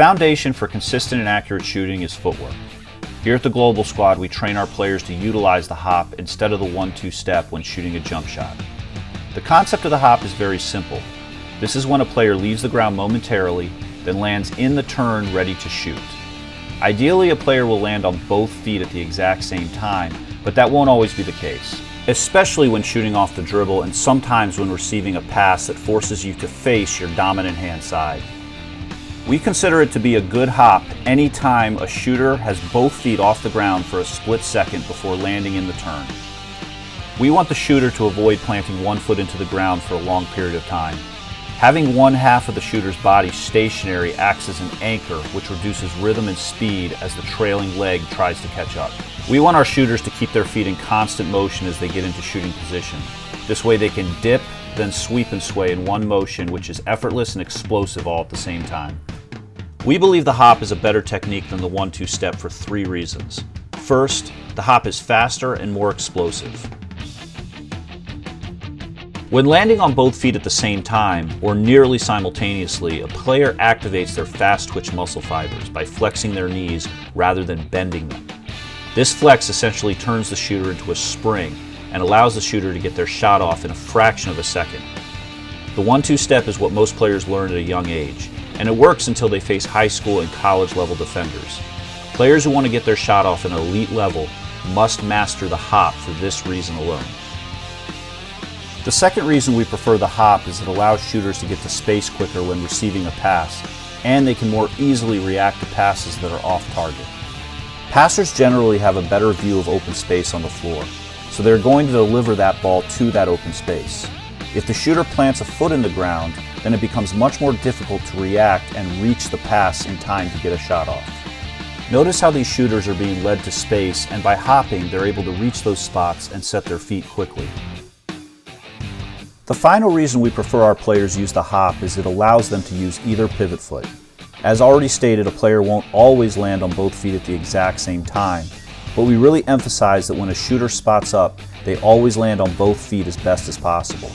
foundation for consistent and accurate shooting is footwork. Here at the Global Squad, we train our players to utilize the hop instead of the 1-2 step when shooting a jump shot. The concept of the hop is very simple. This is when a player leaves the ground momentarily, then lands in the turn ready to shoot. Ideally, a player will land on both feet at the exact same time, but that won't always be the case, especially when shooting off the dribble and sometimes when receiving a pass that forces you to face your dominant hand side. We consider it to be a good hop anytime a shooter has both feet off the ground for a split second before landing in the turn. We want the shooter to avoid planting one foot into the ground for a long period of time. Having one half of the shooter's body stationary acts as an anchor, which reduces rhythm and speed as the trailing leg tries to catch up. We want our shooters to keep their feet in constant motion as they get into shooting position. This way they can dip, then sweep and sway in one motion, which is effortless and explosive all at the same time. We believe the hop is a better technique than the 1-2 step for 3 reasons. First, the hop is faster and more explosive. When landing on both feet at the same time, or nearly simultaneously, a player activates their fast twitch muscle fibers by flexing their knees rather than bending them. This flex essentially turns the shooter into a spring and allows the shooter to get their shot off in a fraction of a second. The 1-2 step is what most players learn at a young age, and it works until they face high school and college level defenders. Players who want to get their shot off at an elite level must master the hop for this reason alone. The second reason we prefer the hop is it allows shooters to get to space quicker when receiving a pass, and they can more easily react to passes that are off target. Passers generally have a better view of open space on the floor, so they're going to deliver that ball to that open space. If the shooter plants a foot in the ground, then it becomes much more difficult to react and reach the pass in time to get a shot off. Notice how these shooters are being led to space, and by hopping, they're able to reach those spots and set their feet quickly. The final reason we prefer our players use the hop is it allows them to use either pivot foot. As already stated, a player won't always land on both feet at the exact same time, but we really emphasize that when a shooter spots up, they always land on both feet as best as possible.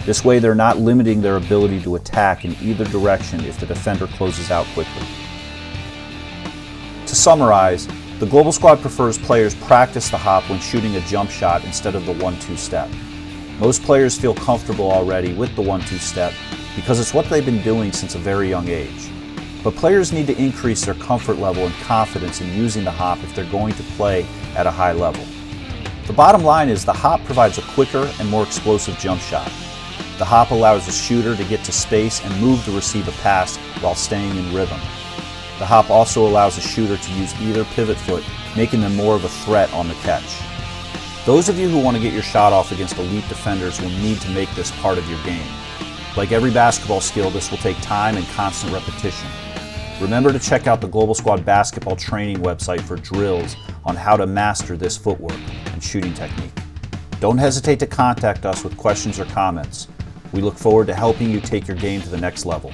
This way they're not limiting their ability to attack in either direction if the defender closes out quickly. To summarize, the Global Squad prefers players practice the hop when shooting a jump shot instead of the 1-2 step. Most players feel comfortable already with the 1-2 step because it's what they've been doing since a very young age. But players need to increase their comfort level and confidence in using the hop if they're going to play at a high level. The bottom line is the hop provides a quicker and more explosive jump shot. The hop allows a shooter to get to space and move to receive a pass while staying in rhythm. The hop also allows a shooter to use either pivot foot, making them more of a threat on the catch. Those of you who want to get your shot off against elite defenders will need to make this part of your game. Like every basketball skill, this will take time and constant repetition. Remember to check out the Global Squad basketball training website for drills on how to master this footwork and shooting technique. Don't hesitate to contact us with questions or comments. We look forward to helping you take your game to the next level.